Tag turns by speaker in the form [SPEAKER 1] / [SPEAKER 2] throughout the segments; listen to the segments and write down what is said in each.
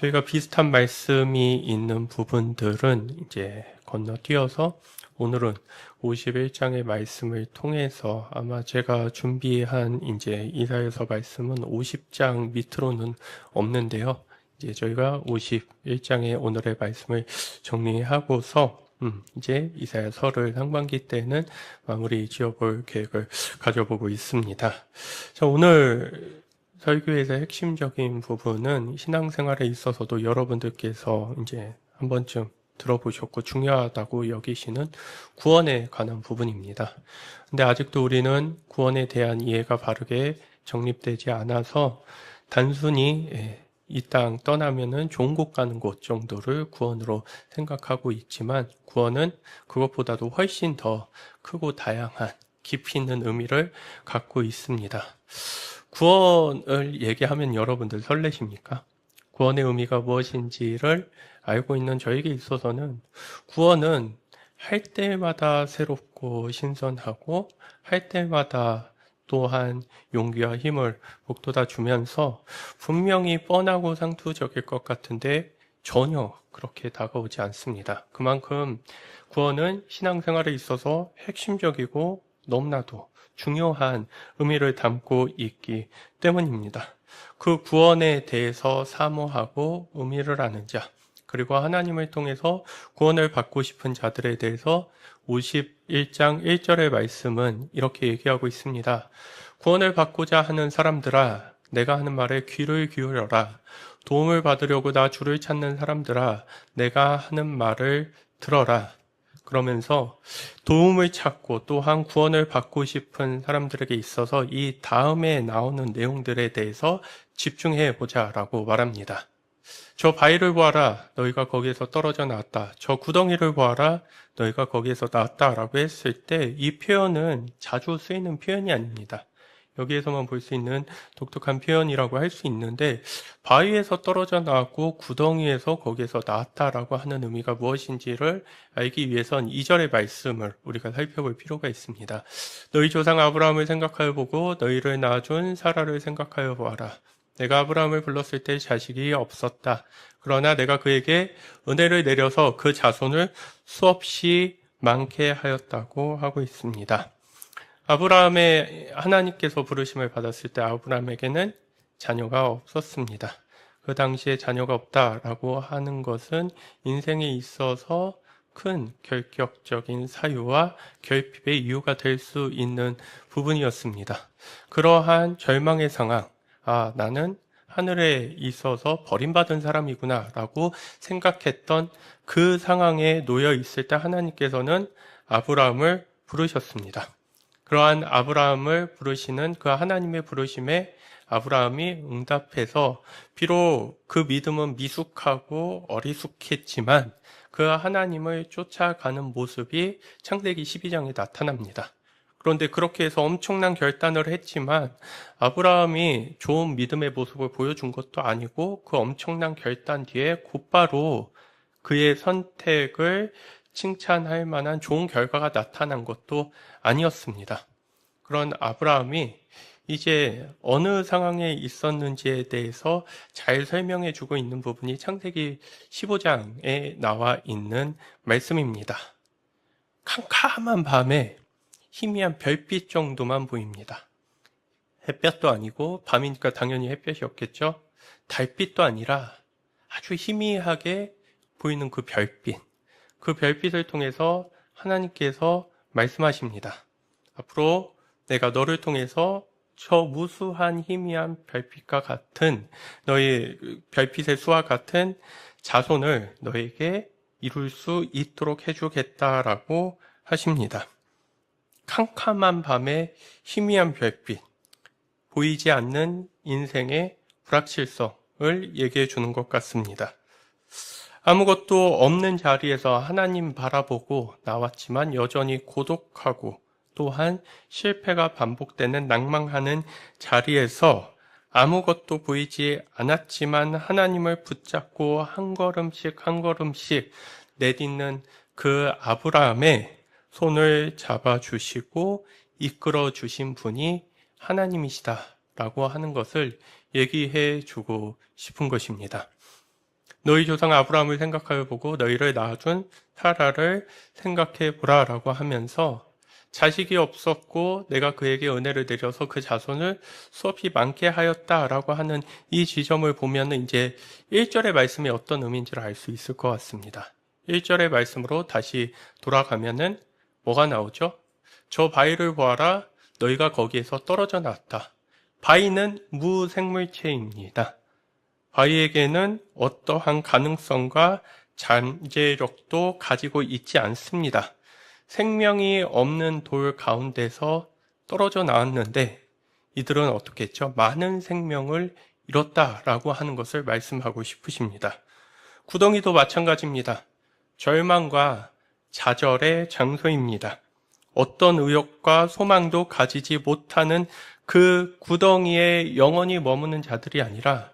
[SPEAKER 1] 저희가 비슷한 말씀이 있는 부분들은 이제 건너뛰어서 오늘은 51장의 말씀을 통해서 아마 제가 준비한 이제 이사야서 말씀은 50장 밑으로는 없는데요. 이제 저희가 51장의 오늘의 말씀을 정리하고서 이제 이사야서를 상반기 때는 마무리 지어볼 계획을 가져보고 있습니다. 자, 오늘 설교에서 핵심적인 부분은 신앙생활에 있어서도 여러분들께서 이제 한 번쯤 들어보셨고 중요하다고 여기시는 구원에 관한 부분입니다. 근데 아직도 우리는 구원에 대한 이해가 바르게 정립되지 않아서 단순히 이 땅 떠나면은 좋은 곳 가는 곳 정도를 구원으로 생각하고 있지만 구원은 그것보다도 훨씬 더 크고 다양한 깊이 있는 의미를 갖고 있습니다. 구원을 얘기하면 여러분들 설레십니까? 구원의 의미가 무엇인지를 알고 있는 저에게 있어서는 구원은 할 때마다 새롭고 신선하고 할 때마다 또한 용기와 힘을 북돋아 주면서 분명히 뻔하고 상투적일 것 같은데 전혀 그렇게 다가오지 않습니다. 그만큼 구원은 신앙생활에 있어서 핵심적이고 너무나도 중요한 의미를 담고 있기 때문입니다. 그 구원에 대해서 사모하고 의미를 아는 자, 그리고 하나님을 통해서 구원을 받고 싶은 자들에 대해서 51장 1절의 말씀은 이렇게 얘기하고 있습니다. 구원을 받고자 하는 사람들아, 내가 하는 말에 귀를 기울여라. 도움을 받으려고 나 주를 찾는 사람들아, 내가 하는 말을 들어라. 그러면서 도움을 찾고 또한 구원을 받고 싶은 사람들에게 있어서 이 다음에 나오는 내용들에 대해서 집중해 보자라고 말합니다. 저 바위를 보아라, 너희가 거기에서 떨어져 나왔다. 저 구덩이를 보아라, 너희가 거기에서 나왔다라고 했을 때 이 표현은 자주 쓰이는 표현이 아닙니다. 여기에서만 볼 수 있는 독특한 표현이라고 할 수 있는데 바위에서 떨어져 나왔고 구덩이에서 거기에서 나왔다라고 하는 의미가 무엇인지를 알기 위해선 2절의 말씀을 우리가 살펴볼 필요가 있습니다. 너희 조상 아브라함을 생각하여 보고 너희를 낳아준 사라를 생각하여 보아라. 내가 아브라함을 불렀을 때 자식이 없었다. 그러나 내가 그에게 은혜를 내려서 그 자손을 수없이 많게 하였다고 하고 있습니다. 아브라함의 하나님께서 부르심을 받았을 때 아브라함에게는 자녀가 없었습니다. 그 당시에 자녀가 없다라고 하는 것은 인생에 있어서 큰 결격적인 사유와 결핍의 이유가 될 수 있는 부분이었습니다. 그러한 절망의 상황, 나는 하늘에 있어서 버림받은 사람이구나 라고 생각했던 그 상황에 놓여 있을 때 하나님께서는 아브라함을 부르셨습니다. 그러한 아브라함을 부르시는 그 하나님의 부르심에 아브라함이 응답해서 비록 그 믿음은 미숙하고 어리숙했지만 그 하나님을 쫓아가는 모습이 창세기 12장에 나타납니다. 그런데 그렇게 해서 엄청난 결단을 했지만 아브라함이 좋은 믿음의 모습을 보여준 것도 아니고 그 엄청난 결단 뒤에 곧바로 그의 선택을 칭찬할 만한 좋은 결과가 나타난 것도 아니었습니다. 그런 아브라함이 이제 어느 상황에 있었는지에 대해서 잘 설명해 주고 있는 부분이 창세기 15장에 나와 있는 말씀입니다. 캄캄한 밤에 희미한 별빛 정도만 보입니다. 햇볕도 아니고 밤이니까 당연히 햇볕이 없겠죠. 달빛도 아니라 아주 희미하게 보이는 그 별빛. 그 별빛을 통해서 하나님께서 말씀하십니다. 앞으로 내가 너를 통해서 저 무수한 희미한 별빛과 같은 너의 별빛의 수와 같은 자손을 너에게 이룰 수 있도록 해주겠다라고 하십니다. 캄캄한 밤에 희미한 별빛, 보이지 않는 인생의 불확실성을 얘기해 주는 것 같습니다. 아무것도 없는 자리에서 하나님 바라보고 나왔지만 여전히 고독하고 또한 실패가 반복되는 낭망하는 자리에서 아무것도 보이지 않았지만 하나님을 붙잡고 한 걸음씩 한 걸음씩 내딛는 그 아브라함의 손을 잡아주시고 이끌어 주신 분이 하나님이시다라고 하는 것을 얘기해 주고 싶은 것입니다. 너희 조상 아브라함을 생각하여 보고 너희를 낳아준 사라를 생각해 보라라고 하면서 자식이 없었고 내가 그에게 은혜를 내려서 그 자손을 수없이 많게 하였다라고 하는 이 지점을 보면은 이제 1절의 말씀이 어떤 의미인지를 알 수 있을 것 같습니다. 1절의 말씀으로 다시 돌아가면은 뭐가 나오죠? 저 바위를 보아라. 너희가 거기에서 떨어져 나왔다. 바위는 무생물체입니다. 바위에게는 어떠한 가능성과 잠재력도 가지고 있지 않습니다. 생명이 없는 돌 가운데서 떨어져 나왔는데 이들은 어떻게 했죠? 많은 생명을 잃었다라고 하는 것을 말씀하고 싶으십니다. 구덩이도 마찬가지입니다. 절망과 좌절의 장소입니다. 어떤 의욕과 소망도 가지지 못하는 그 구덩이에 영원히 머무는 자들이 아니라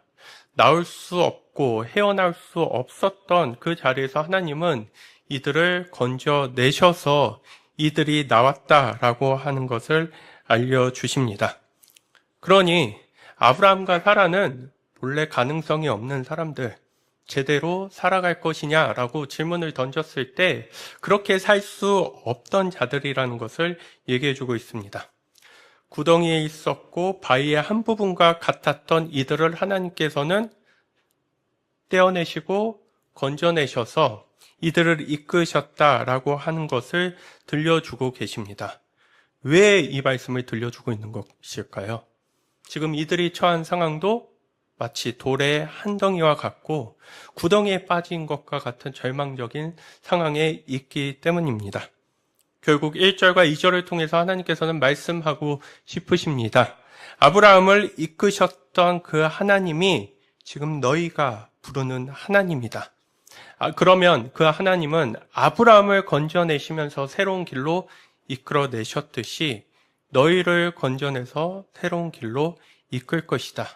[SPEAKER 1] 나올 수 없고 헤어나올 수 없었던 그 자리에서 하나님은 이들을 건져내셔서 이들이 나왔다라고 하는 것을 알려주십니다. 그러니 아브라함과 사라는 본래 가능성이 없는 사람들, 제대로 살아갈 것이냐라고 질문을 던졌을 때 그렇게 살 수 없던 자들이라는 것을 얘기해주고 있습니다. 구덩이에 있었고 바위의 한 부분과 같았던 이들을 하나님께서는 떼어내시고 건져내셔서 이들을 이끄셨다라고 하는 것을 들려주고 계십니다. 왜 이 말씀을 들려주고 있는 것일까요? 지금 이들이 처한 상황도 마치 돌의 한 덩이와 같고 구덩이에 빠진 것과 같은 절망적인 상황에 있기 때문입니다. 결국 1절과 2절을 통해서 하나님께서는 말씀하고 싶으십니다. 아브라함을 이끄셨던 그 하나님이 지금 너희가 부르는 하나님이다. 그러면 그 하나님은 아브라함을 건져내시면서 새로운 길로 이끌어내셨듯이 너희를 건져내서 새로운 길로 이끌 것이다.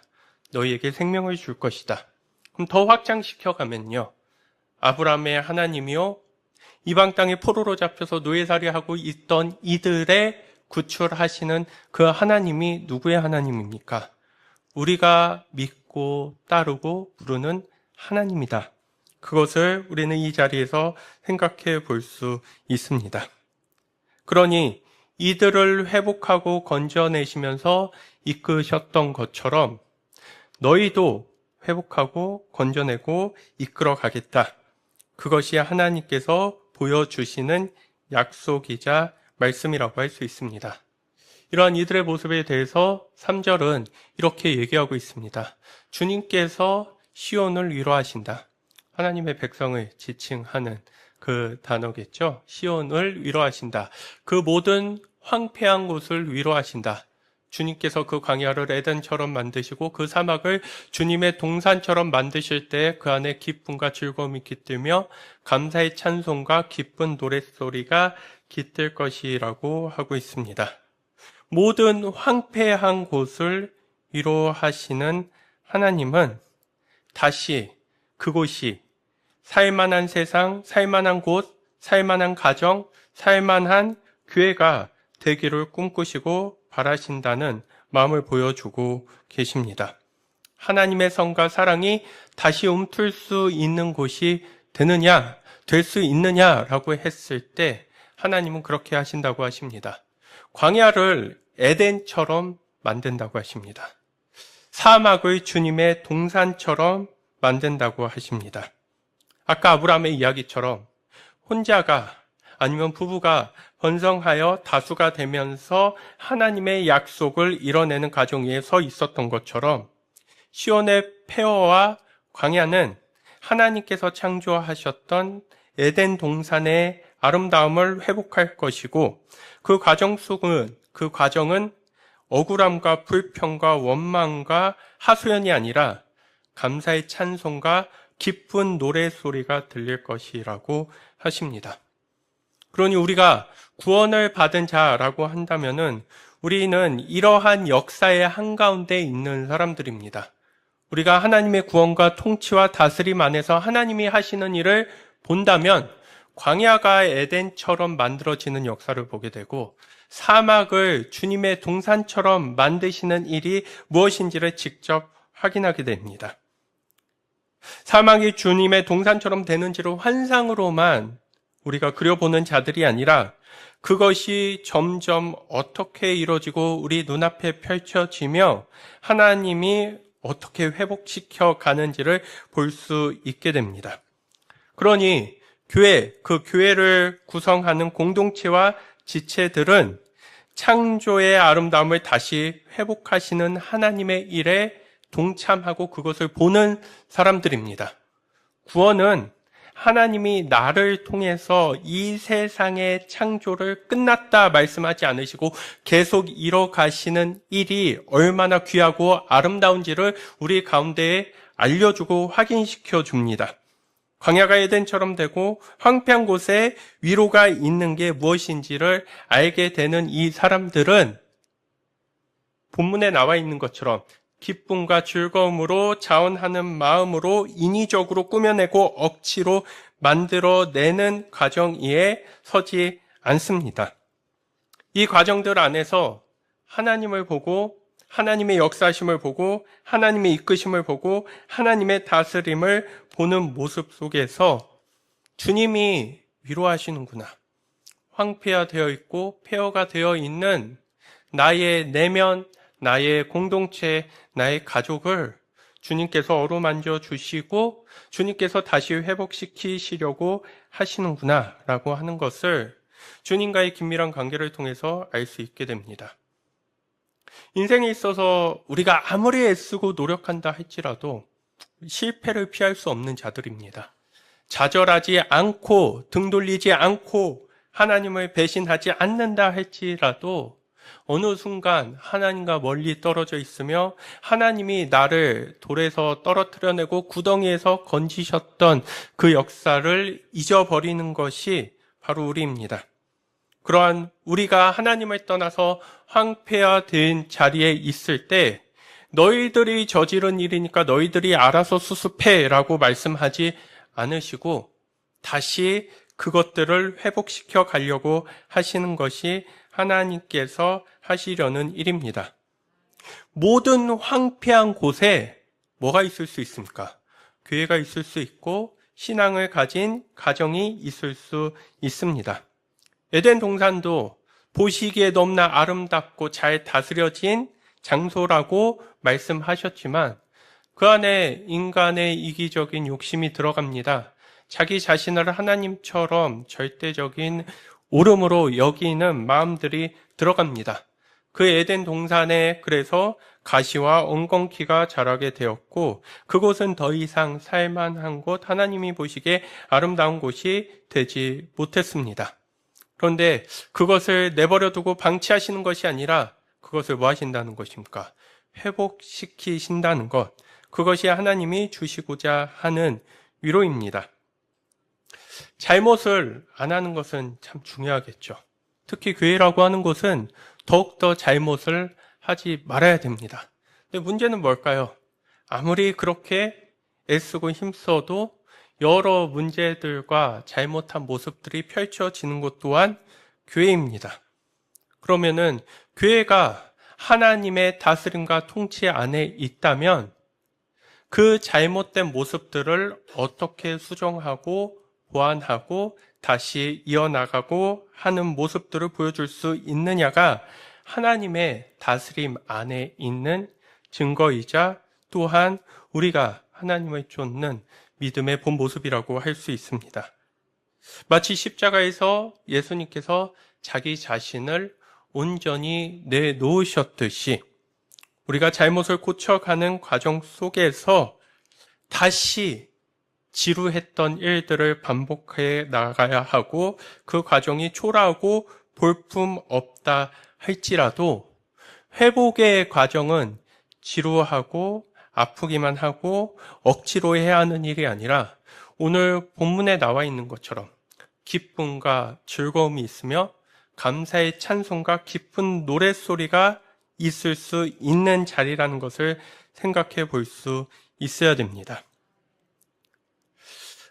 [SPEAKER 1] 너희에게 생명을 줄 것이다. 그럼 더 확장시켜 가면요. 아브라함의 하나님이요. 이방 땅에 포로로 잡혀서 노예살이하고 있던 이들의 구출하시는 그 하나님이 누구의 하나님입니까? 우리가 믿고 따르고 부르는 하나님이다. 그것을 우리는 이 자리에서 생각해 볼 수 있습니다. 그러니 이들을 회복하고 건져내시면서 이끄셨던 것처럼 너희도 회복하고 건져내고 이끌어 가겠다. 그것이 하나님께서 보여주시는 약속이자 말씀이라고 할 수 있습니다. 이러한 이들의 모습에 대해서 3절은 이렇게 얘기하고 있습니다. 주님께서 시온을 위로하신다. 하나님의 백성을 지칭하는 그 단어겠죠. 시온을 위로하신다. 그 모든 황폐한 곳을 위로하신다. 주님께서 그 광야를 에덴처럼 만드시고 그 사막을 주님의 동산처럼 만드실 때 그 안에 기쁨과 즐거움이 깃들며 감사의 찬송과 기쁜 노랫소리가 깃들 것이라고 하고 있습니다. 모든 황폐한 곳을 위로하시는 하나님은 다시 그곳이 살만한 세상, 살만한 곳, 살만한 가정, 살만한 교회가 되기를 꿈꾸시고 바라신다는 마음을 보여주고 계십니다. 하나님의 성과 사랑이 다시 움틀 수 있는 곳이 되느냐, 될 수 있느냐라고 했을 때 하나님은 그렇게 하신다고 하십니다. 광야를 에덴처럼 만든다고 하십니다. 사막을 주님의 동산처럼 만든다고 하십니다. 아까 아브라함의 이야기처럼 혼자가 아니면 부부가 번성하여 다수가 되면서 하나님의 약속을 이뤄내는 가정 위에 서 있었던 것처럼 시온의 폐허와 광야는 하나님께서 창조하셨던 에덴 동산의 아름다움을 회복할 것이고 그 과정은 억울함과 불평과 원망과 하소연이 아니라 감사의 찬송과 기쁜 노래소리가 들릴 것이라고 하십니다. 그러니 우리가 구원을 받은 자라고 한다면은 우리는 이러한 역사의 한가운데 있는 사람들입니다. 우리가 하나님의 구원과 통치와 다스림 안에서 하나님이 하시는 일을 본다면 광야가 에덴처럼 만들어지는 역사를 보게 되고 사막을 주님의 동산처럼 만드시는 일이 무엇인지를 직접 확인하게 됩니다. 사망이 주님의 동산처럼 되는지를 환상으로만 우리가 그려보는 자들이 아니라 그것이 점점 어떻게 이루어지고 우리 눈앞에 펼쳐지며 하나님이 어떻게 회복시켜 가는지를 볼 수 있게 됩니다. 그러니 그 교회를 구성하는 공동체와 지체들은 창조의 아름다움을 다시 회복하시는 하나님의 일에 동참하고 그것을 보는 사람들입니다. 구원은 하나님이 나를 통해서 이 세상의 창조를 끝났다 말씀하지 않으시고 계속 이뤄가시는 일이 얼마나 귀하고 아름다운지를 우리 가운데에 알려주고 확인시켜 줍니다. 광야가 에덴처럼 되고 황폐한 곳에 위로가 있는 게 무엇인지를 알게 되는 이 사람들은 본문에 나와 있는 것처럼 기쁨과 즐거움으로 자원하는 마음으로 인위적으로 꾸며내고 억지로 만들어내는 과정에 서지 않습니다. 이 과정들 안에서 하나님을 보고 하나님의 역사심을 보고 하나님의 이끄심을 보고 하나님의 다스림을 보는 모습 속에서 주님이 위로하시는구나. 황폐화되어 있고 폐허가 되어 있는 나의 내면, 나의 공동체, 나의 가족을 주님께서 어루만져 주시고 주님께서 다시 회복시키시려고 하시는구나 라고 하는 것을 주님과의 긴밀한 관계를 통해서 알 수 있게 됩니다. 인생에 있어서 우리가 아무리 애쓰고 노력한다 할지라도 실패를 피할 수 없는 자들입니다. 좌절하지 않고 등 돌리지 않고 하나님을 배신하지 않는다 할지라도 어느 순간 하나님과 멀리 떨어져 있으며 하나님이 나를 돌에서 떨어뜨려내고 구덩이에서 건지셨던 그 역사를 잊어버리는 것이 바로 우리입니다. 그러한 우리가 하나님을 떠나서 황폐화된 자리에 있을 때 너희들이 저지른 일이니까 너희들이 알아서 수습해라고 말씀하지 않으시고 다시 그것들을 회복시켜 가려고 하시는 것이 하나님께서 하시려는 일입니다. 모든 황폐한 곳에 뭐가 있을 수 있습니까? 교회가 있을 수 있고 신앙을 가진 가정이 있을 수 있습니다. 에덴 동산도 보시기에 너무나 아름답고 잘 다스려진 장소라고 말씀하셨지만 그 안에 인간의 이기적인 욕심이 들어갑니다. 자기 자신을 하나님처럼 절대적인 옳음으로 여기는 마음들이 들어갑니다. 그 에덴 동산에 그래서 가시와 엉겅퀴가 자라게 되었고 그곳은 더 이상 살만한 곳, 하나님이 보시기에 아름다운 곳이 되지 못했습니다. 그런데 그것을 내버려 두고 방치하시는 것이 아니라 그것을 뭐 하신다는 것입니까? 회복시키신다는 것. 그것이 하나님이 주시고자 하는 위로입니다. 잘못을 안 하는 것은 참 중요하겠죠. 특히 교회라고 하는 곳은 더욱더 잘못을 하지 말아야 됩니다. 근데 문제는 뭘까요? 아무리 그렇게 애쓰고 힘써도 여러 문제들과 잘못한 모습들이 펼쳐지는 것 또한 교회입니다. 그러면은 교회가 하나님의 다스림과 통치 안에 있다면 그 잘못된 모습들을 어떻게 수정하고 보완하고 다시 이어나가고 하는 모습들을 보여줄 수 있느냐가 하나님의 다스림 안에 있는 증거이자 또한 우리가 하나님을 쫓는 믿음의 본 모습이라고 할 수 있습니다. 마치 십자가에서 예수님께서 자기 자신을 온전히 내놓으셨듯이 우리가 잘못을 고쳐가는 과정 속에서 다시 지루했던 일들을 반복해 나가야 하고 그 과정이 초라하고 볼품없다 할지라도 회복의 과정은 지루하고 아프기만 하고 억지로 해야 하는 일이 아니라 오늘 본문에 나와 있는 것처럼 기쁨과 즐거움이 있으며 감사의 찬송과 기쁜 노랫소리가 있을 수 있는 자리라는 것을 생각해 볼 수 있어야 됩니다.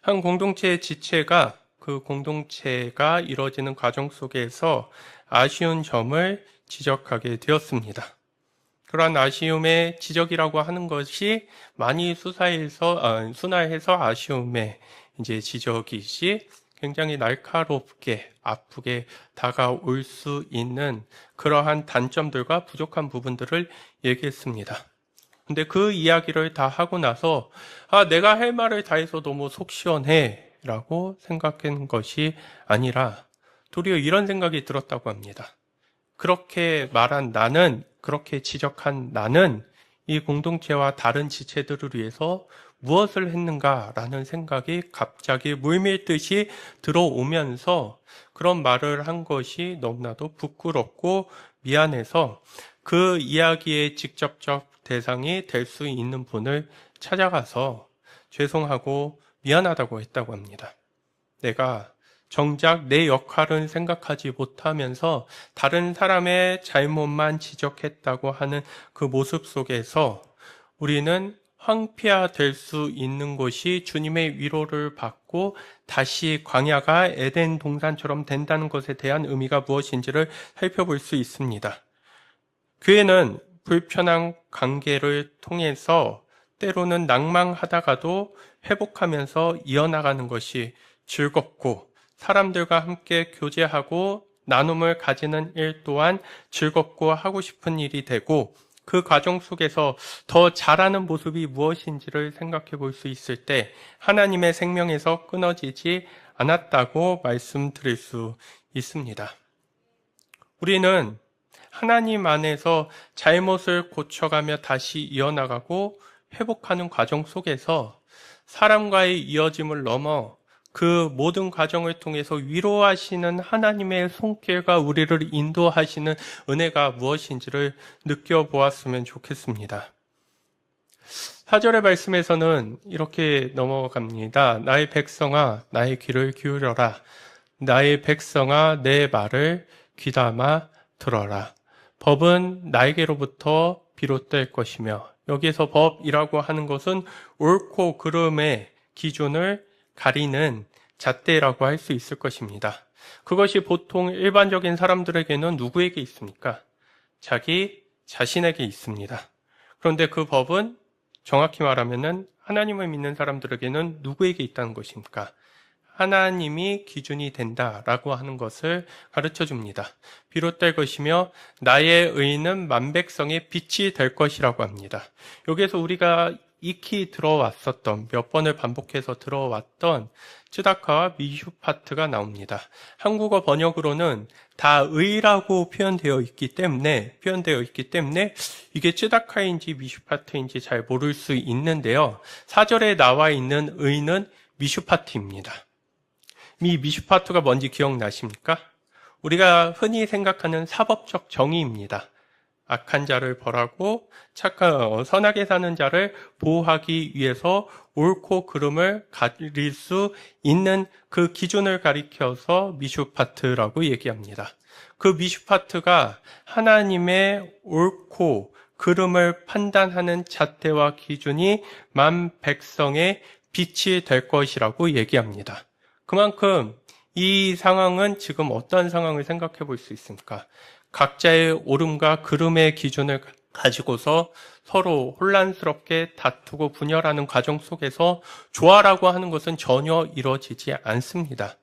[SPEAKER 1] 한 공동체의 지체가 그 공동체가 이루어지는 과정 속에서 아쉬운 점을 지적하게 되었습니다. 그러한 아쉬움의 지적이라고 하는 것이 많이 순화해서 아쉬움의 이제 지적이지 굉장히 날카롭게 아프게 다가올 수 있는 그러한 단점들과 부족한 부분들을 얘기했습니다. 근데 그 이야기를 다 하고 나서 내가 할 말을 다 해서 너무 속 시원해 라고 생각한 것이 아니라 도리어 이런 생각이 들었다고 합니다. 그렇게 말한 나는, 그렇게 지적한 나는 이 공동체와 다른 지체들을 위해서 무엇을 했는가라는 생각이 갑자기 물밀듯이 들어오면서 그런 말을 한 것이 너무나도 부끄럽고 미안해서 그 이야기의 직접적 대상이 될 수 있는 분을 찾아가서 죄송하고 미안하다고 했다고 합니다. 내가 정작 내 역할은 생각하지 못하면서 다른 사람의 잘못만 지적했다고 하는 그 모습 속에서 우리는 황폐화될 수 있는 것이 주님의 위로를 받고 다시 광야가 에덴 동산처럼 된다는 것에 대한 의미가 무엇인지를 살펴볼 수 있습니다. 교회는 불편한 관계를 통해서 때로는 낭망하다가도 회복하면서 이어나가는 것이 즐겁고 사람들과 함께 교제하고 나눔을 가지는 일 또한 즐겁고 하고 싶은 일이 되고 그 과정 속에서 더 잘하는 모습이 무엇인지를 생각해 볼 수 있을 때 하나님의 생명에서 끊어지지 않았다고 말씀드릴 수 있습니다. 우리는 하나님 안에서 잘못을 고쳐가며 다시 이어나가고 회복하는 과정 속에서 사람과의 이어짐을 넘어 그 모든 과정을 통해서 위로하시는 하나님의 손길과 우리를 인도하시는 은혜가 무엇인지를 느껴보았으면 좋겠습니다. 4절의 말씀에서는 이렇게 넘어갑니다. 나의 백성아, 나의 귀를 기울여라. 나의 백성아, 내 말을 귀담아 들어라. 법은 나에게로부터 비롯될 것이며, 여기에서 법이라고 하는 것은 옳고 그름의 기준을 가리는 잣대라고 할 수 있을 것입니다. 그것이 보통 일반적인 사람들에게는 누구에게 있습니까? 자기 자신에게 있습니다. 그런데 그 법은 정확히 말하면은 하나님을 믿는 사람들에게는 누구에게 있다는 것입니까? 하나님이 기준이 된다라고 하는 것을 가르쳐 줍니다. 비롯될 것이며 나의 의는 만백성의 빛이 될 것이라고 합니다. 여기에서 우리가 익히 들어왔었던, 몇 번을 반복해서 들어왔던 쯔다카와 미슈파트가 나옵니다. 한국어 번역으로는 다 의라고 표현되어 있기 때문에 이게 쯔다카인지 미슈파트인지 잘 모를 수 있는데요. 4절에 나와 있는 의는 미슈파트입니다. 이 미슈파트가 뭔지 기억나십니까? 우리가 흔히 생각하는 사법적 정의입니다. 악한 자를 벌하고 선하게 사는 자를 보호하기 위해서 옳고 그름을 가릴 수 있는 그 기준을 가리켜서 미슈파트라고 얘기합니다. 그 미슈파트가 하나님의 옳고 그름을 판단하는 잣대와 기준이 만 백성의 빛이 될 것이라고 얘기합니다. 그만큼 이 상황은 지금 어떤 상황을 생각해 볼 수 있습니까? 각자의 옳음과 그름의 기준을 가지고서 서로 혼란스럽게 다투고 분열하는 과정 속에서 조화라고 하는 것은 전혀 이루어지지 않습니다.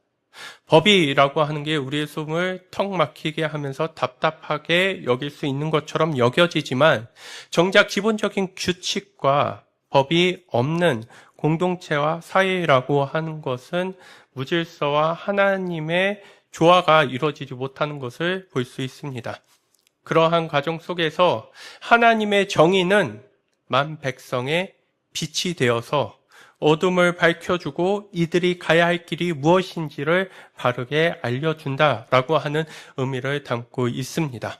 [SPEAKER 1] 법이라고 하는 게 우리의 숨을 턱 막히게 하면서 답답하게 여길 수 있는 것처럼 여겨지지만 정작 기본적인 규칙과 법이 없는 공동체와 사회라고 하는 것은 무질서와 하나님의 조화가 이루어지지 못하는 것을 볼 수 있습니다. 그러한 과정 속에서 하나님의 정의는 만 백성의 빛이 되어서 어둠을 밝혀주고 이들이 가야 할 길이 무엇인지를 바르게 알려준다라고 하는 의미를 담고 있습니다.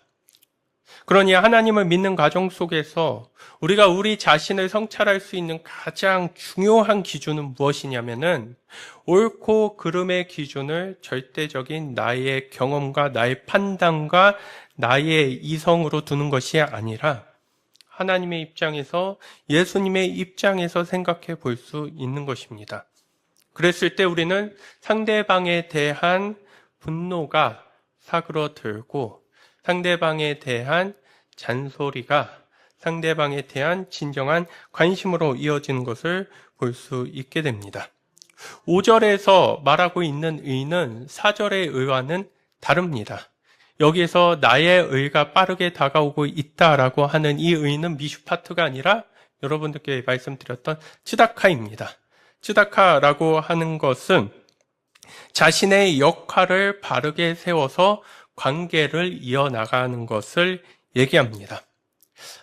[SPEAKER 1] 그러니 하나님을 믿는 과정 속에서 우리가 우리 자신을 성찰할 수 있는 가장 중요한 기준은 무엇이냐면은 옳고 그름의 기준을 절대적인 나의 경험과 나의 판단과 나의 이성으로 두는 것이 아니라 하나님의 입장에서, 예수님의 입장에서 생각해 볼 수 있는 것입니다. 그랬을 때 우리는 상대방에 대한 분노가 사그러들고 상대방에 대한 잔소리가 상대방에 대한 진정한 관심으로 이어지는 것을 볼 수 있게 됩니다. 5절에서 말하고 있는 의는 4절의 의와는 다릅니다. 여기에서 나의 의가 빠르게 다가오고 있다라고 하는 이 의는 미슈파트가 아니라 여러분들께 말씀드렸던 츠다카입니다. 츠다카라고 하는 것은 자신의 역할을 바르게 세워서 관계를 이어나가는 것을 얘기합니다.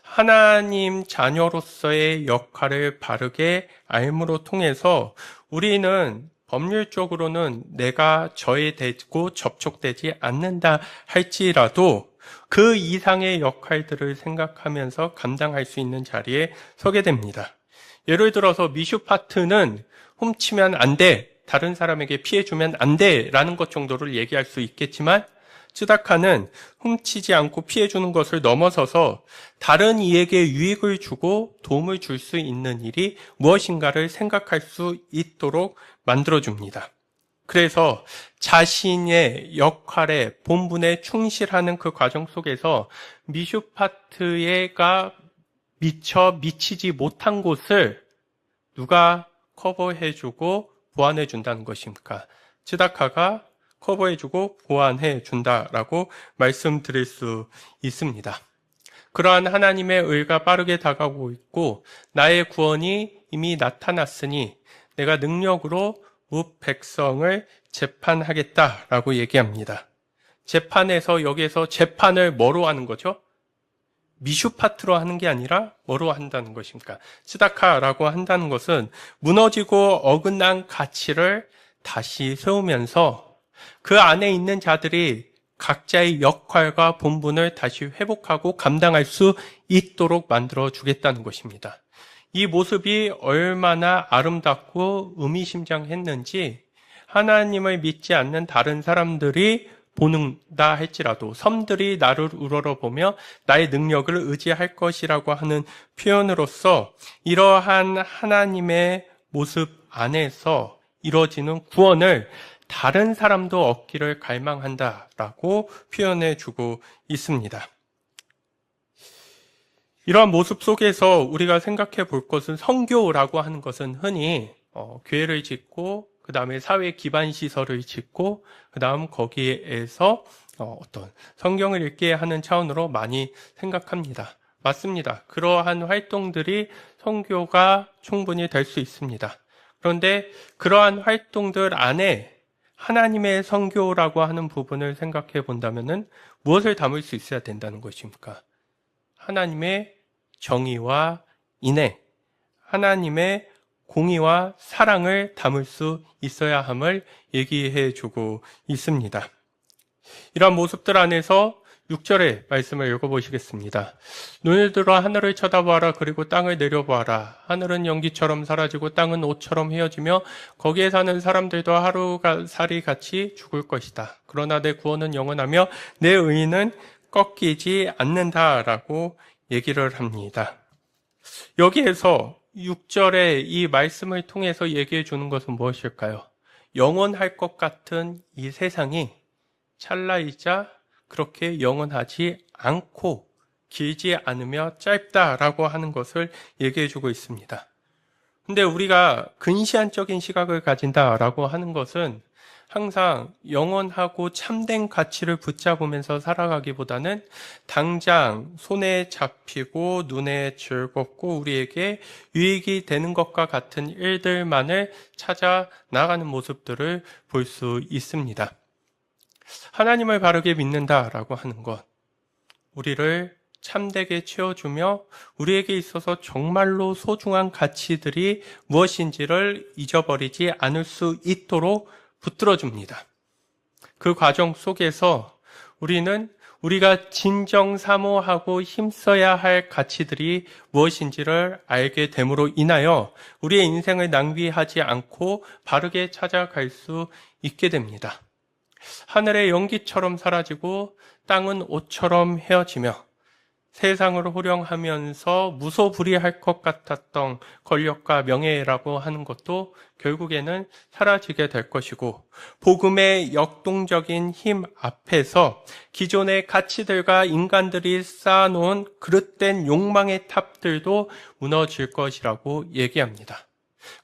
[SPEAKER 1] 하나님 자녀로서의 역할을 바르게 알므로 통해서 우리는 법률적으로는 내가 저해되고 접촉되지 않는다 할지라도 그 이상의 역할들을 생각하면서 감당할 수 있는 자리에 서게 됩니다. 예를 들어서 미슈파트는 훔치면 안 돼, 다른 사람에게 피해 주면 안 돼 라는 것 정도를 얘기할 수 있겠지만 츠다카는 훔치지 않고 피해 주는 것을 넘어서서 다른 이에게 유익을 주고 도움을 줄 수 있는 일이 무엇인가를 생각할 수 있도록 만들어줍니다. 그래서 자신의 역할에 본분에 충실하는 그 과정 속에서 미슈파트가 미치지 못한 곳을 누가 커버해주고 보완해준다는 것입니까? 츠다카가 커버해주고 보완해준다라고 말씀드릴 수 있습니다. 그러한 하나님의 의가 빠르게 다가오고 있고 나의 구원이 이미 나타났으니 내가 능력으로 뭇 백성을 재판하겠다라고 얘기합니다. 재판에서 여기에서 재판을 뭐로 하는 거죠? 미슈파트로 하는 게 아니라 뭐로 한다는 것입니까? 츠다카라고 한다는 것은 무너지고 어긋난 가치를 다시 세우면서 그 안에 있는 자들이 각자의 역할과 본분을 다시 회복하고 감당할 수 있도록 만들어 주겠다는 것입니다. 이 모습이 얼마나 아름답고 의미심장했는지 하나님을 믿지 않는 다른 사람들이 보는다 할지라도 섬들이 나를 우러러보며 나의 능력을 의지할 것이라고 하는 표현으로서 이러한 하나님의 모습 안에서 이루어지는 구원을 다른 사람도 얻기를 갈망한다라고 표현해 주고 있습니다. 이러한 모습 속에서 우리가 생각해 볼 것은 선교라고 하는 것은 흔히 교회를 짓고 그 다음에 사회 기반 시설을 짓고 그 다음 거기에서 어떤 성경을 읽게 하는 차원으로 많이 생각합니다. 맞습니다. 그러한 활동들이 선교가 충분히 될 수 있습니다. 그런데 그러한 활동들 안에 하나님의 선교라고 하는 부분을 생각해 본다면은 무엇을 담을 수 있어야 된다는 것입니까? 하나님의 정의와 인애, 하나님의 공의와 사랑을 담을 수 있어야 함을 얘기해 주고 있습니다. 이러한 모습들 안에서 6절의 말씀을 읽어보시겠습니다. 눈을 들어 하늘을 쳐다보아라. 그리고 땅을 내려보아라. 하늘은 연기처럼 사라지고 땅은 옷처럼 헤어지며 거기에 사는 사람들도 하루살이 같이 죽을 것이다. 그러나 내 구원은 영원하며 내 의는 꺾이지 않는다라고 얘기를 합니다. 여기에서 6절의 이 말씀을 통해서 얘기해 주는 것은 무엇일까요? 영원할 것 같은 이 세상이 찰나이자 그렇게 영원하지 않고 길지 않으며 짧다라고 하는 것을 얘기해 주고 있습니다. 근데 우리가 근시안적인 시각을 가진다라고 하는 것은 항상 영원하고 참된 가치를 붙잡으면서 살아가기보다는 당장 손에 잡히고 눈에 즐겁고 우리에게 유익이 되는 것과 같은 일들만을 찾아 나가는 모습들을 볼 수 있습니다. 하나님을 바르게 믿는다라고 하는 것, 우리를 참되게 채워주며 우리에게 있어서 정말로 소중한 가치들이 무엇인지를 잊어버리지 않을 수 있도록 붙들어줍니다. 그 과정 속에서 우리는 우리가 진정 사모하고 힘써야 할 가치들이 무엇인지를 알게 됨으로 인하여 우리의 인생을 낭비하지 않고 바르게 찾아갈 수 있게 됩니다. 하늘의 연기처럼 사라지고 땅은 옷처럼 헤어지며 세상을 호령하면서 무소불위할 것 같았던 권력과 명예라고 하는 것도 결국에는 사라지게 될 것이고, 복음의 역동적인 힘 앞에서 기존의 가치들과 인간들이 쌓아놓은 그릇된 욕망의 탑들도 무너질 것이라고 얘기합니다.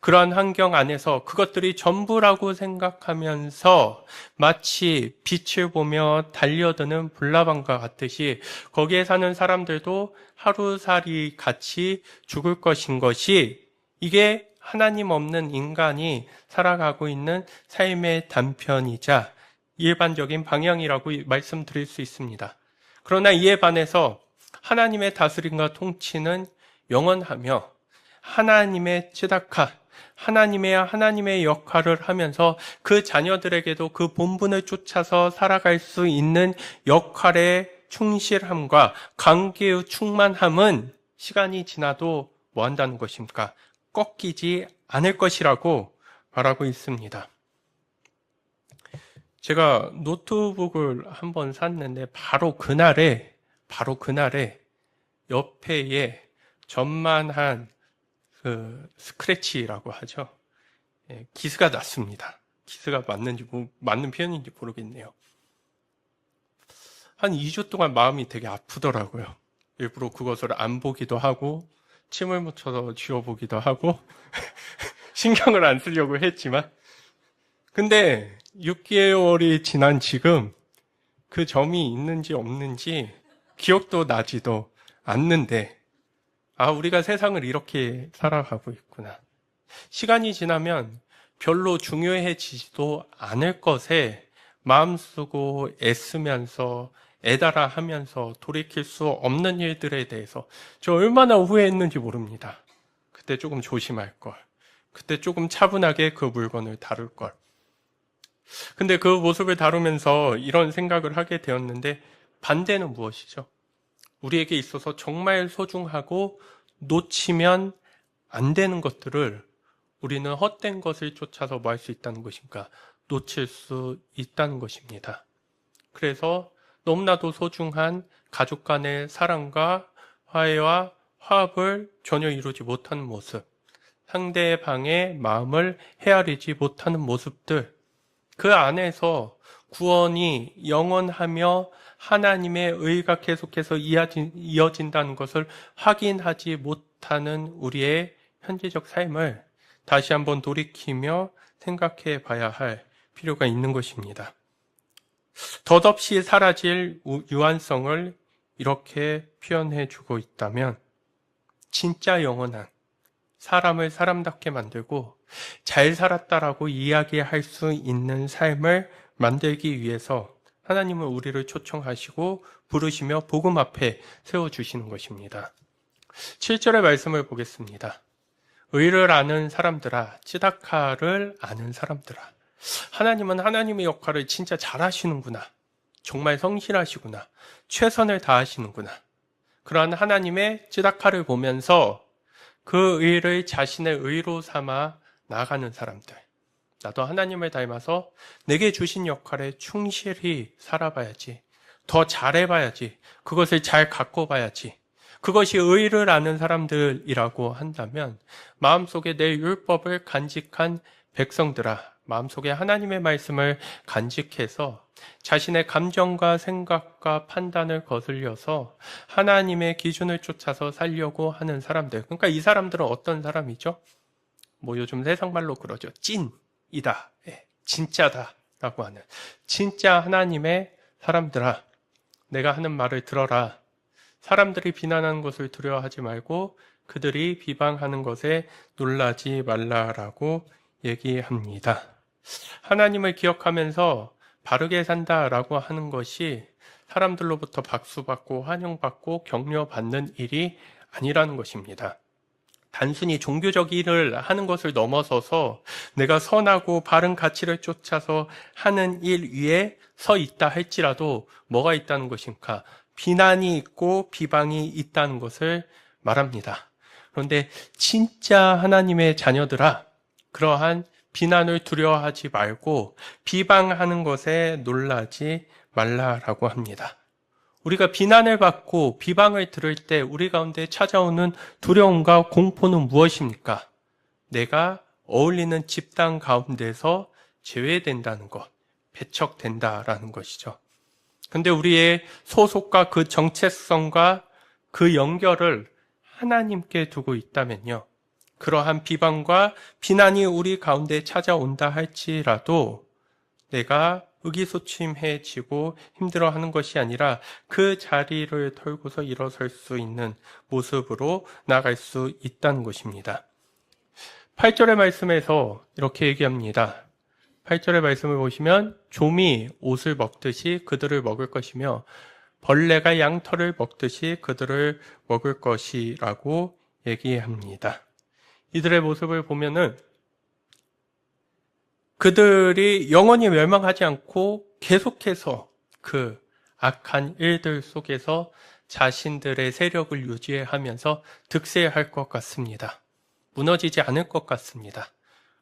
[SPEAKER 1] 그러한 환경 안에서 그것들이 전부라고 생각하면서 마치 빛을 보며 달려드는 불나방과 같듯이 거기에 사는 사람들도 하루살이 같이 죽을 것인 것이, 이게 하나님 없는 인간이 살아가고 있는 삶의 단편이자 일반적인 방향이라고 말씀드릴 수 있습니다. 그러나 이에 반해서 하나님의 다스림과 통치는 영원하며 하나님의 쯔다카, 하나님의 역할을 하면서 그 자녀들에게도 그 본분을 쫓아서 살아갈 수 있는 역할의 충실함과 관계의 충만함은 시간이 지나도 뭐 한다는 것입니까? 꺾이지 않을 것이라고 말하고 있습니다. 제가 노트북을 한번 샀는데 바로 그날에 옆에에 전만한 스크래치라고 하죠. 예, 기스가 났습니다. 기스가 맞는 표현인지 모르겠네요. 한 2주 동안 마음이 되게 아프더라고요. 일부러 그것을 안 보기도 하고, 침을 묻혀서 지워보기도 하고, 신경을 안 쓰려고 했지만, 근데 6개월이 지난 지금 그 점이 있는지 없는지 기억도 나지도 않는데, 우리가 세상을 이렇게 살아가고 있구나. 시간이 지나면 별로 중요해지지도 않을 것에 마음 쓰고 애쓰면서 애달아 하면서 돌이킬 수 없는 일들에 대해서 저 얼마나 후회했는지 모릅니다. 그때 조금 조심할 걸. 그때 조금 차분하게 그 물건을 다룰 걸. 근데 그 모습을 다루면서 이런 생각을 하게 되었는데, 반대는 무엇이죠? 우리에게 있어서 정말 소중하고 놓치면 안 되는 것들을 우리는 헛된 것을 쫓아서 뭐 할 수 있다는 것입니까? 놓칠 수 있다는 것입니다. 그래서 너무나도 소중한 가족 간의 사랑과 화해와 화합을 전혀 이루지 못하는 모습, 상대방의 마음을 헤아리지 못하는 모습들, 그 안에서 구원이 영원하며 하나님의 의가 계속해서 이어진다는 것을 확인하지 못하는 우리의 현재적 삶을 다시 한번 돌이키며 생각해 봐야 할 필요가 있는 것입니다. 덧없이 사라질 유한성을 이렇게 표현해 주고 있다면, 진짜 영원한 사람을 사람답게 만들고 잘 살았다라고 이야기할 수 있는 삶을 만들기 위해서 하나님은 우리를 초청하시고 부르시며 복음 앞에 세워주시는 것입니다. 7절의 말씀을 보겠습니다. 의를 아는 사람들아, 찌다카를 아는 사람들아. 하나님은 하나님의 역할을 진짜 잘하시는구나. 정말 성실하시구나. 최선을 다하시는구나. 그러한 하나님의 찌다카를 보면서 그 의를 자신의 의로 삼아 나아가는 사람들. 나도 하나님을 닮아서 내게 주신 역할에 충실히 살아봐야지. 더 잘해봐야지. 그것을 잘 갖고 봐야지. 그것이 의를 아는 사람들이라고 한다면, 마음속에 내 율법을 간직한 백성들아, 마음속에 하나님의 말씀을 간직해서 자신의 감정과 생각과 판단을 거슬려서 하나님의 기준을 쫓아서 살려고 하는 사람들. 그러니까 이 사람들은 어떤 사람이죠? 요즘 세상말로 그러죠. 찐이다. 진짜다. 라고 하는. 진짜 하나님의 사람들아, 내가 하는 말을 들어라. 사람들이 비난하는 것을 두려워하지 말고 그들이 비방하는 것에 놀라지 말라라고 얘기합니다. 하나님을 기억하면서 바르게 산다라고 하는 것이 사람들로부터 박수받고 환영받고 격려받는 일이 아니라는 것입니다. 단순히 종교적 일을 하는 것을 넘어서서 내가 선하고 바른 가치를 쫓아서 하는 일 위에 서 있다 할지라도 뭐가 있다는 것입니까? 비난이 있고 비방이 있다는 것을 말합니다. 그런데 진짜 하나님의 자녀들아, 그러한 비난을 두려워하지 말고 비방하는 것에 놀라지 말라라고 합니다. 우리가 비난을 받고 비방을 들을 때 우리 가운데 찾아오는 두려움과 공포는 무엇입니까? 내가 어울리는 집단 가운데서 제외된다는 것, 배척된다라는 것이죠. 근데 우리의 소속과 그 정체성과 그 연결을 하나님께 두고 있다면요. 그러한 비방과 비난이 우리 가운데 찾아온다 할지라도 내가 의기소침해지고 힘들어하는 것이 아니라 그 자리를 털고서 일어설 수 있는 모습으로 나아갈 수 있다는 것입니다. 8절의 말씀에서 이렇게 얘기합니다. 8절의 말씀을 보시면 좀이 옷을 먹듯이 그들을 먹을 것이며 벌레가 양털을 먹듯이 그들을 먹을 것이라고 얘기합니다. 이들의 모습을 보면은 그들이 영원히 멸망하지 않고 계속해서 그 악한 일들 속에서 자신들의 세력을 유지하면서 득세할 것 같습니다. 무너지지 않을 것 같습니다.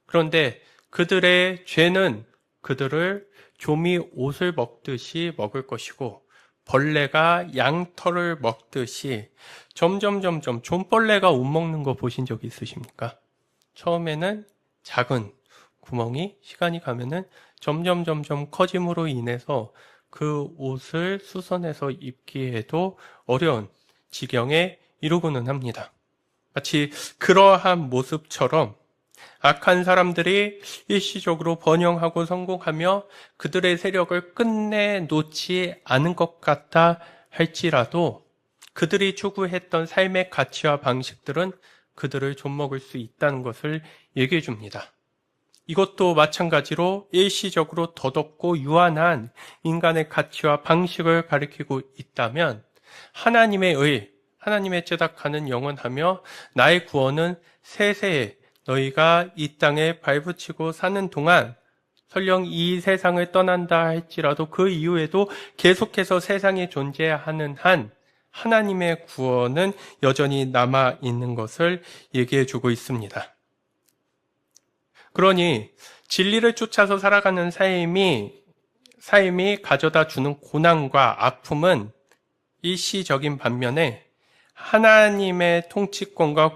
[SPEAKER 1] 그런데 그들의 죄는 그들을 좀이 옷을 먹듯이 먹을 것이고 벌레가 양털을 먹듯이 점점 좀벌레가 옷 먹는 거 보신 적 있으십니까? 처음에는 작은 구멍이 시간이 가면은 점점 커짐으로 인해서 그 옷을 수선해서 입기에도 어려운 지경에 이르고는 합니다. 마치 그러한 모습처럼 악한 사람들이 일시적으로 번영하고 성공하며 그들의 세력을 끝내 놓지 않은 것 같다 할지라도 그들이 추구했던 삶의 가치와 방식들은 그들을 좀먹을 수 있다는 것을 얘기해 줍니다. 이것도 마찬가지로 일시적으로 더덥고 유한한 인간의 가치와 방식을 가리키고 있다면 하나님의 제작하는 영원하며 나의 구원은 세세에 너희가 이 땅에 발붙이고 사는 동안 설령 이 세상을 떠난다 할지라도 그 이후에도 계속해서 세상에 존재하는 한 하나님의 구원은 여전히 남아있는 것을 얘기해주고 있습니다. 그러니 진리를 쫓아서 살아가는 삶이 가져다 주는 고난과 아픔은 일시적인 반면에 하나님의 통치권과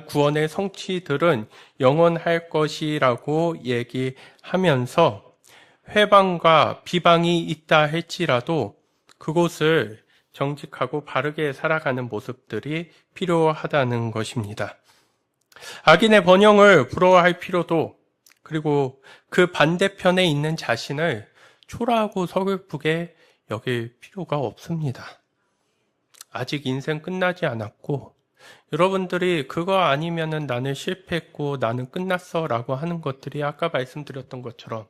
[SPEAKER 1] 구원의 성취들은 영원할 것이라고 얘기하면서 회방과 비방이 있다 할지라도 그곳을 정직하고 바르게 살아가는 모습들이 필요하다는 것입니다. 악인의 번영을 부러워할 필요도 그리고 그 반대편에 있는 자신을 초라하고 서글프게 여길 필요가 없습니다. 아직 인생 끝나지 않았고 여러분들이 그거 아니면은 나는 실패했고 나는 끝났어 라고 하는 것들이 아까 말씀드렸던 것처럼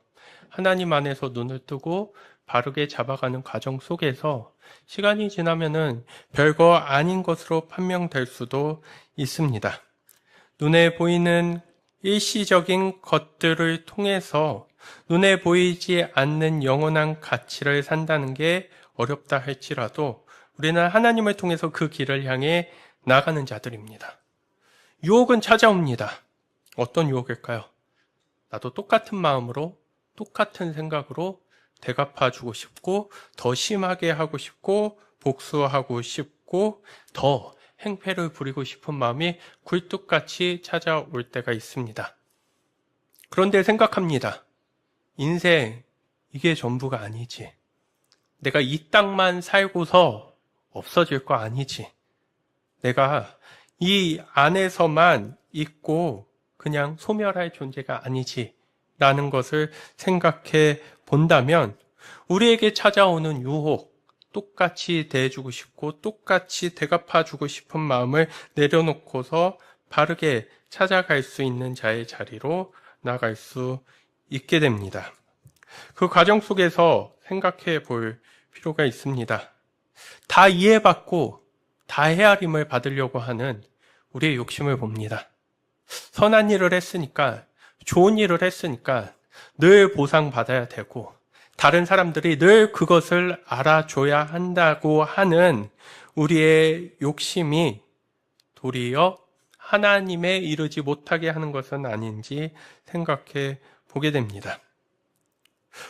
[SPEAKER 1] 하나님 안에서 눈을 뜨고 바르게 잡아가는 과정 속에서 시간이 지나면은 별거 아닌 것으로 판명될 수도 있습니다. 눈에 보이는 일시적인 것들을 통해서 눈에 보이지 않는 영원한 가치를 산다는 게 어렵다 할지라도 우리는 하나님을 통해서 그 길을 향해 나가는 자들입니다. 유혹은 찾아옵니다. 어떤 유혹일까요? 나도 똑같은 마음으로 똑같은 생각으로 대갚아주고 싶고 더 심하게 하고 싶고 복수하고 싶고 더 행패를 부리고 싶은 마음이 굴뚝같이 찾아올 때가 있습니다. 그런데 생각합니다. 인생 이게 전부가 아니지. 내가 이 땅만 살고서 없어질 거 아니지. 내가 이 안에서만 있고 그냥 소멸할 존재가 아니지. 라는 것을 생각해 본다면 우리에게 찾아오는 유혹, 똑같이 대해주고 싶고 똑같이 대갚아주고 싶은 마음을 내려놓고서 바르게 찾아갈 수 있는 자의 자리로 나갈 수 있게 됩니다. 그 과정 속에서 생각해 볼 필요가 있습니다. 다 이해받고 다 헤아림을 받으려고 하는 우리의 욕심을 봅니다. 선한 일을 했으니까, 좋은 일을 했으니까 늘 보상받아야 되고 다른 사람들이 늘 그것을 알아줘야 한다고 하는 우리의 욕심이 도리어 하나님에 이르지 못하게 하는 것은 아닌지 생각해 보게 됩니다.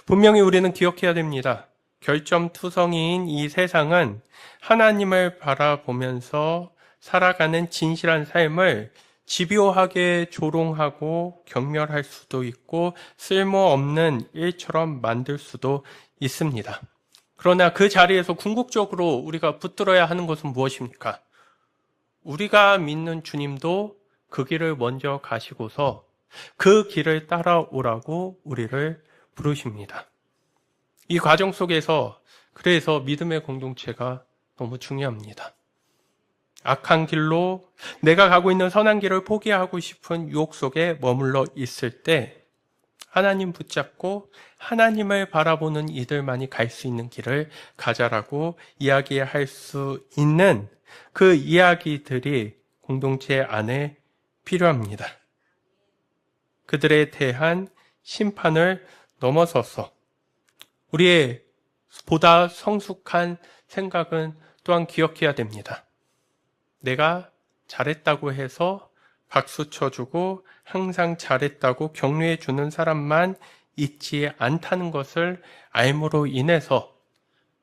[SPEAKER 1] 분명히 우리는 기억해야 됩니다. 결점투성이인 이 세상은 하나님을 바라보면서 살아가는 진실한 삶을 집요하게 조롱하고 경멸할 수도 있고 쓸모없는 일처럼 만들 수도 있습니다. 그러나 그 자리에서 궁극적으로 우리가 붙들어야 하는 것은 무엇입니까? 우리가 믿는 주님도 그 길을 먼저 가시고서 그 길을 따라오라고 우리를 부르십니다. 이 과정 속에서 그래서 믿음의 공동체가 너무 중요합니다. 악한 길로 내가 가고 있는 선한 길을 포기하고 싶은 유혹 속에 머물러 있을 때 하나님 붙잡고 하나님을 바라보는 이들만이 갈 수 있는 길을 가자라고 이야기할 수 있는 그 이야기들이 공동체 안에 필요합니다. 그들에 대한 심판을 넘어서서 우리의 보다 성숙한 생각은 또한 기억해야 됩니다. 내가 잘했다고 해서 박수 쳐주고 항상 잘했다고 격려해 주는 사람만 있지 않다는 것을 알므로 인해서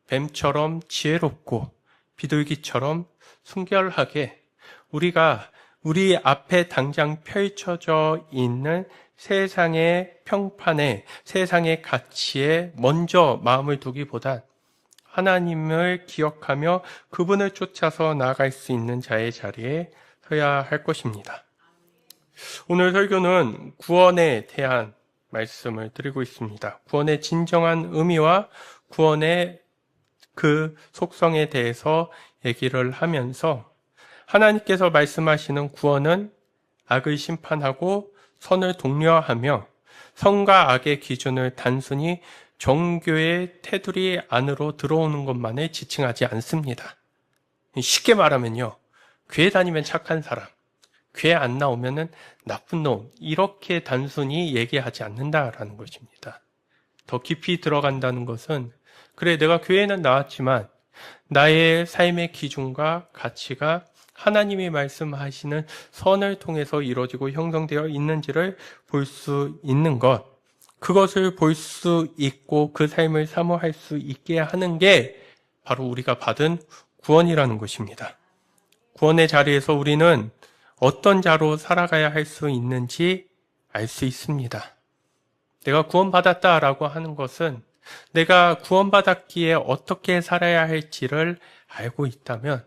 [SPEAKER 1] 뱀처럼 지혜롭고 비둘기처럼 순결하게 우리가 우리 앞에 당장 펼쳐져 있는 세상의 평판에, 세상의 가치에 먼저 마음을 두기보단 하나님을 기억하며 그분을 쫓아서 나아갈 수 있는 자의 자리에 서야 할 것입니다. 오늘 설교는 구원에 대한 말씀을 드리고 있습니다. 구원의 진정한 의미와 구원의 그 속성에 대해서 얘기를 하면서 하나님께서 말씀하시는 구원은 악을 심판하고 선을 독려하며 선과 악의 기준을 단순히 종교의 테두리 안으로 들어오는 것만을 지칭하지 않습니다. 쉽게 말하면요, 교회 다니면 착한 사람, 교회 안 나오면은 나쁜 놈, 이렇게 단순히 얘기하지 않는다라는 것입니다. 더 깊이 들어간다는 것은 그래, 내가 교회는 나왔지만 나의 삶의 기준과 가치가 하나님이 말씀하시는 선을 통해서 이루어지고 형성되어 있는지를 볼 수 있는 것, 그것을 볼 수 있고 그 삶을 사모할 수 있게 하는 게 바로 우리가 받은 구원이라는 것입니다. 구원의 자리에서 우리는 어떤 자로 살아가야 할 수 있는지 알 수 있습니다. 내가 구원받았다라고 하는 것은 내가 구원받았기에 어떻게 살아야 할지를 알고 있다면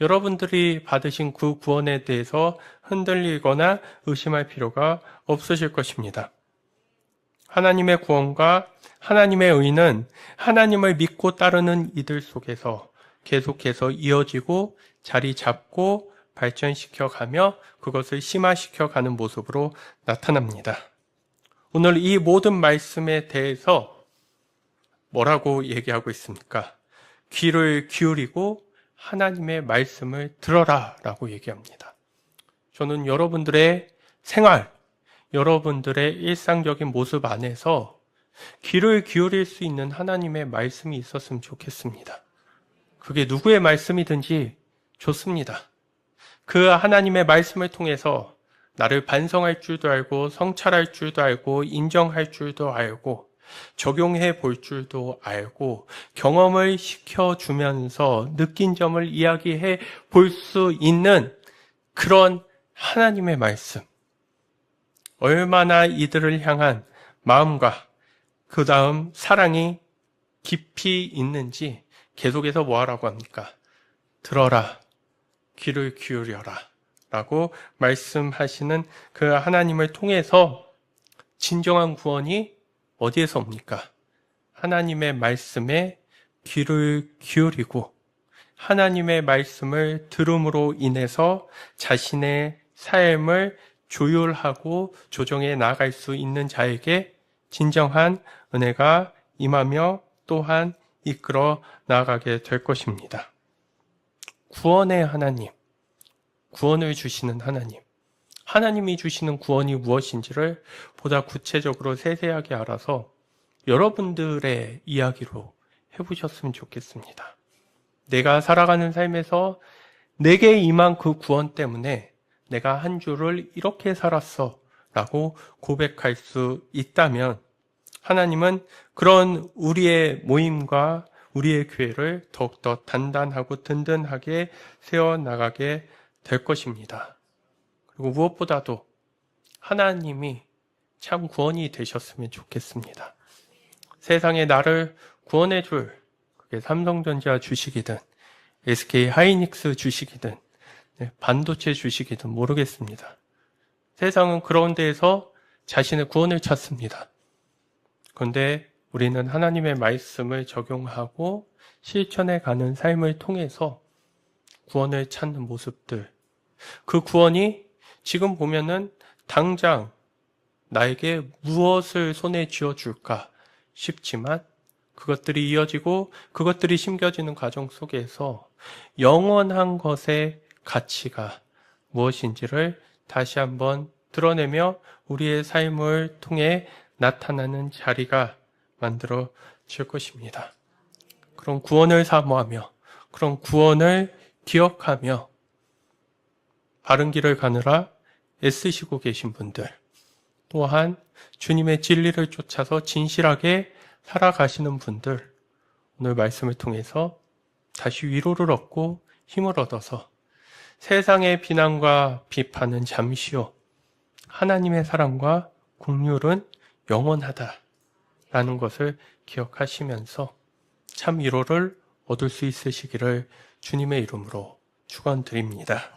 [SPEAKER 1] 여러분들이 받으신 그 구원에 대해서 흔들리거나 의심할 필요가 없으실 것입니다. 하나님의 구원과 하나님의 의는 하나님을 믿고 따르는 이들 속에서 계속해서 이어지고 자리 잡고 발전시켜가며 그것을 심화시켜가는 모습으로 나타납니다. 오늘 이 모든 말씀에 대해서 뭐라고 얘기하고 있습니까? 귀를 기울이고 하나님의 말씀을 들어라 라고 얘기합니다. 저는 여러분들의 생활, 여러분들의 일상적인 모습 안에서 귀를 기울일 수 있는 하나님의 말씀이 있었으면 좋겠습니다. 그게 누구의 말씀이든지 좋습니다. 그 하나님의 말씀을 통해서 나를 반성할 줄도 알고 성찰할 줄도 알고 인정할 줄도 알고 적용해 볼 줄도 알고 경험을 시켜주면서 느낀 점을 이야기해 볼 수 있는 그런 하나님의 말씀. 얼마나 이들을 향한 마음과 그 다음 사랑이 깊이 있는지 계속해서 뭐하라고 합니까? 들어라, 귀를 기울여라 라고 말씀하시는 그 하나님을 통해서 진정한 구원이 어디에서 옵니까? 하나님의 말씀에 귀를 기울이고 하나님의 말씀을 들음으로 인해서 자신의 삶을 조율하고 조정해 나갈 수 있는 자에게 진정한 은혜가 임하며 또한 이끌어 나가게 될 것입니다. 구원의 하나님, 구원을 주시는 하나님, 하나님이 주시는 구원이 무엇인지를 보다 구체적으로 세세하게 알아서 여러분들의 이야기로 해보셨으면 좋겠습니다. 내가 살아가는 삶에서 내게 임한 그 구원 때문에 내가 한 주를 이렇게 살았어 라고 고백할 수 있다면 하나님은 그런 우리의 모임과 우리의 교회를 더욱더 단단하고 든든하게 세워나가게 될 것입니다. 그리고 무엇보다도 하나님이 참 구원이 되셨으면 좋겠습니다. 세상에 나를 구원해 줄, 그게 삼성전자 주식이든 SK 하이닉스 주식이든 반도체 주식이든 모르겠습니다. 세상은 그런 데에서 자신의 구원을 찾습니다. 그런데 우리는 하나님의 말씀을 적용하고 실천해 가는 삶을 통해서 구원을 찾는 모습들, 그 구원이 지금 보면은 당장 나에게 무엇을 손에 쥐어줄까 싶지만 그것들이 이어지고 그것들이 심겨지는 과정 속에서 영원한 것의 가치가 무엇인지를 다시 한번 드러내며 우리의 삶을 통해 나타나는 자리가 만들어질 것입니다. 그런 구원을 사모하며 그런 구원을 기억하며 바른 길을 가느라 애쓰시고 계신 분들, 또한 주님의 진리를 쫓아서 진실하게 살아가시는 분들, 오늘 말씀을 통해서 다시 위로를 얻고 힘을 얻어서 세상의 비난과 비판은 잠시요, 하나님의 사랑과 긍휼은 영원하다라는 것을 기억하시면서 참 위로를 얻을 수 있으시기를 주님의 이름으로 축원드립니다.